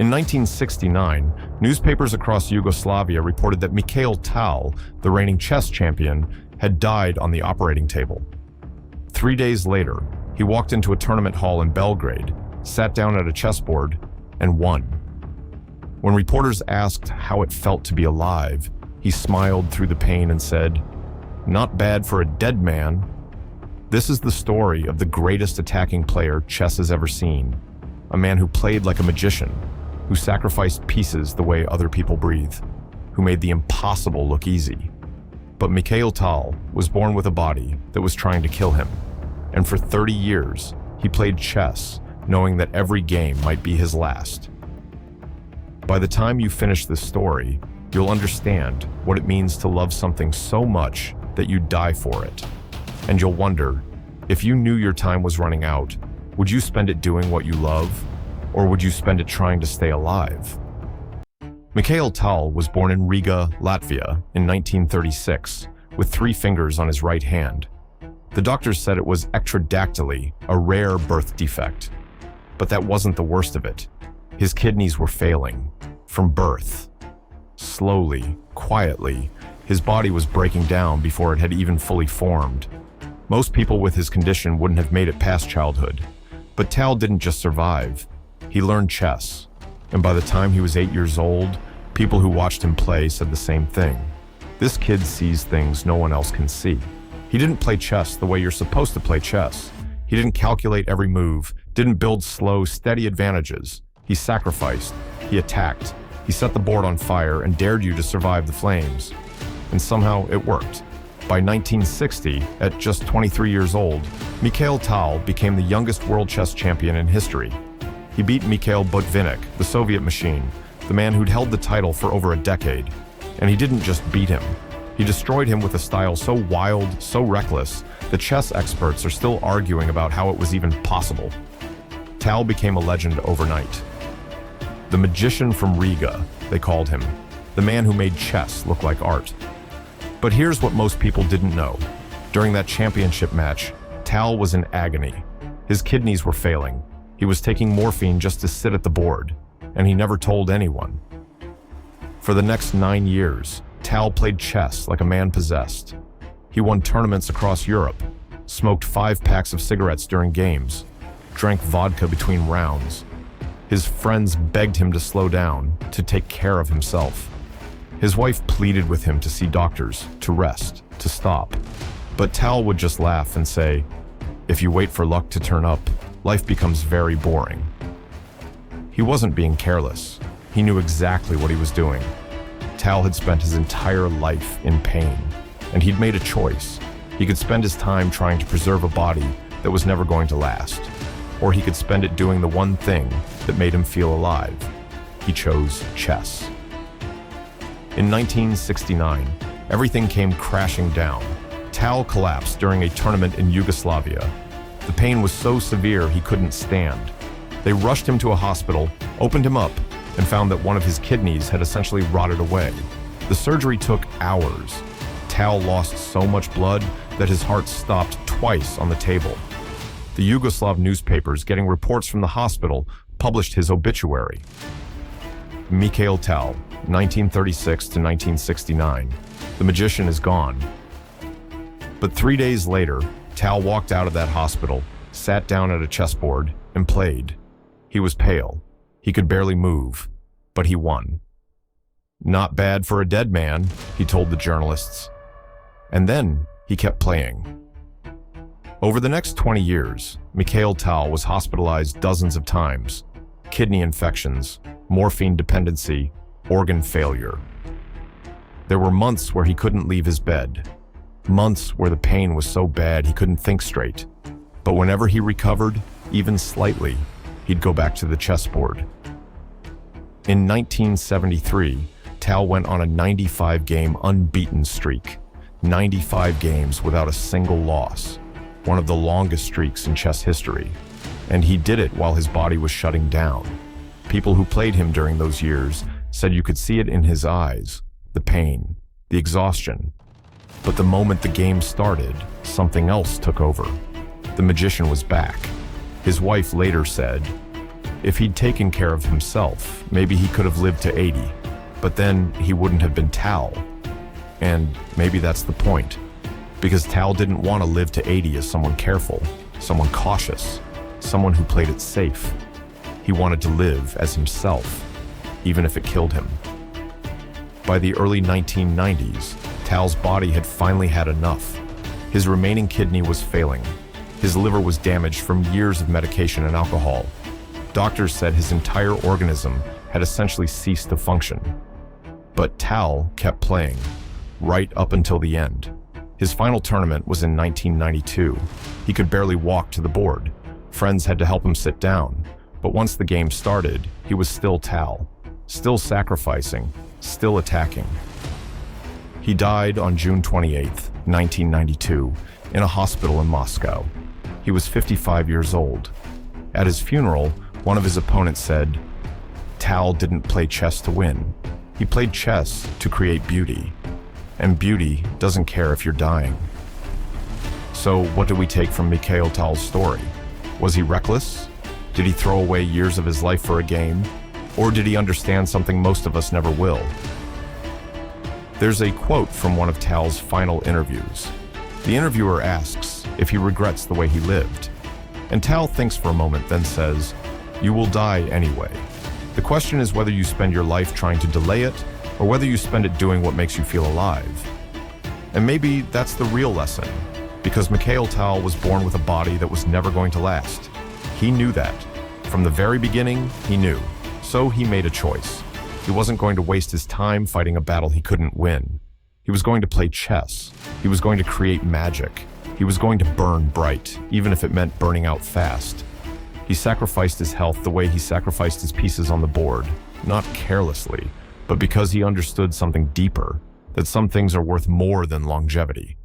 In 1969, newspapers across Yugoslavia reported that Mikhail Tal, the reigning chess champion, had died on the operating table. 3 days later, he walked into a tournament hall in Belgrade, sat down at a chessboard, and won. When reporters asked how it felt to be alive, he smiled through the pain and said, "Not bad for a dead man." This is the story of the greatest attacking player chess has ever seen, a man who played like a magician, who sacrificed pieces the way other people breathe, who made the impossible look easy. But Mikhail Tal was born with a body that was trying to kill him, and for 30 years, he played chess, knowing that every game might be his last. By the time you finish this story, you'll understand what it means to love something so much that you die for it. And you'll wonder, if you knew your time was running out, would you spend it doing what you love, or would you spend it trying to stay alive? Mikhail Tal was born in Riga, Latvia in 1936, with 3 fingers on his right hand. The doctors said it was ectrodactyly, a rare birth defect. But that wasn't the worst of it. His kidneys were failing, from birth. Slowly, quietly, his body was breaking down before it had even fully formed. Most people with his condition wouldn't have made it past childhood. But Tal didn't just survive. He learned chess. And by the time he was 8 years old, people who watched him play said the same thing. This kid sees things no one else can see. He didn't play chess the way you're supposed to play chess. He didn't calculate every move, didn't build slow, steady advantages. He sacrificed, he attacked, he set the board on fire and dared you to survive the flames. And somehow it worked. By 1960, at just 23 years old, Mikhail Tal became the youngest world chess champion in history. He beat Mikhail Botvinnik, the Soviet machine, the man who'd held the title for over a decade. And he didn't just beat him. He destroyed him with a style so wild, so reckless, that chess experts are still arguing about how it was even possible. Tal became a legend overnight. The magician from Riga, they called him, the man who made chess look like art. But here's what most people didn't know. During that championship match, Tal was in agony. His kidneys were failing. He was taking morphine just to sit at the board, and he never told anyone. For the next 9 years, Tal played chess like a man possessed. He won tournaments across Europe, smoked 5 packs of cigarettes during games, drank vodka between rounds. His friends begged him to slow down, to take care of himself. His wife pleaded with him to see doctors, to rest, to stop. But Tal would just laugh and say, "If you wait for luck to turn up, life becomes very boring." He wasn't being careless. He knew exactly what he was doing. Tal had spent his entire life in pain, and he'd made a choice. He could spend his time trying to preserve a body that was never going to last, or he could spend it doing the one thing that made him feel alive. He chose chess. In 1969, everything came crashing down. Tal collapsed during a tournament in Yugoslavia. The pain was so severe he couldn't stand. They rushed him to a hospital, opened him up, and found that one of his kidneys had essentially rotted away. The surgery took hours. Tal lost so much blood that his heart stopped twice on the table. The Yugoslav newspapers, getting reports from the hospital, published his obituary. Mikhail Tal, 1936 to 1969. The magician is gone. But 3 days later, Tal walked out of that hospital, sat down at a chessboard, and played. He was pale. He could barely move, but he won. "Not bad for a dead man," he told the journalists. And then he kept playing. Over the next 20 years, Mikhail Tal was hospitalized dozens of times. Kidney infections, morphine dependency, organ failure. There were months where he couldn't leave his bed. Months where the pain was so bad he couldn't think straight. But whenever he recovered, even slightly, he'd go back to the chessboard. In 1973, Tal went on a 95-game unbeaten streak. 95 games without a single loss. One of the longest streaks in chess history. And he did it while his body was shutting down. People who played him during those years said you could see it in his eyes, the pain, the exhaustion. But the moment the game started, something else took over. The magician was back. His wife later said, If he'd taken care of himself, maybe he could have lived to 80, but then he wouldn't have been Tal. And maybe that's the point, because Tal didn't want to live to 80 as someone careful, someone cautious, someone who played it safe. He wanted to live as himself, even if it killed him. By the early 1990s, Tal's body had finally had enough. His remaining kidney was failing. His liver was damaged from years of medication and alcohol. Doctors said his entire organism had essentially ceased to function. But Tal kept playing, right up until the end. His final tournament was in 1992. He could barely walk to the board. Friends had to help him sit down. But once the game started, he was still Tal, still sacrificing, still attacking. He died on June 28, 1992, in a hospital in Moscow. He was 55 years old. At his funeral, one of his opponents said, "Tal didn't play chess to win. He played chess to create beauty. And beauty doesn't care if you're dying." So what do we take from Mikhail Tal's story? Was he reckless? Did he throw away years of his life for a game? Or did he understand something most of us never will? There's a quote from one of Tal's final interviews. The interviewer asks if he regrets the way he lived. And Tal thinks for a moment, then says, "You will die anyway. The question is whether you spend your life trying to delay it, or whether you spend it doing what makes you feel alive." And maybe that's the real lesson, because Mikhail Tal was born with a body that was never going to last. He knew that. From the very beginning, he knew. So he made a choice. He wasn't going to waste his time fighting a battle he couldn't win. He was going to play chess. He was going to create magic. He was going to burn bright, even if it meant burning out fast. He sacrificed his health the way he sacrificed his pieces on the board, not carelessly, but because he understood something deeper, that some things are worth more than longevity.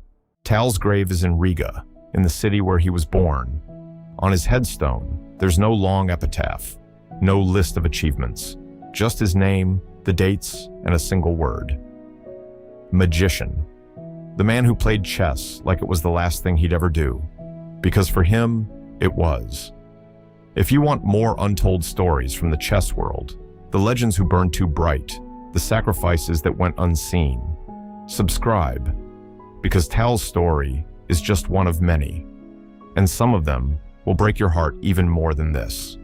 Tal's grave is in Riga, in the city where he was born. On his headstone, there's no long epitaph, no list of achievements, just his name, the dates, and a single word. Magician. The man who played chess like it was the last thing he'd ever do, because for him, it was. If you want more untold stories from the chess world, the legends who burned too bright, the sacrifices that went unseen, subscribe, because Tal's story is just one of many, and some of them will break your heart even more than this.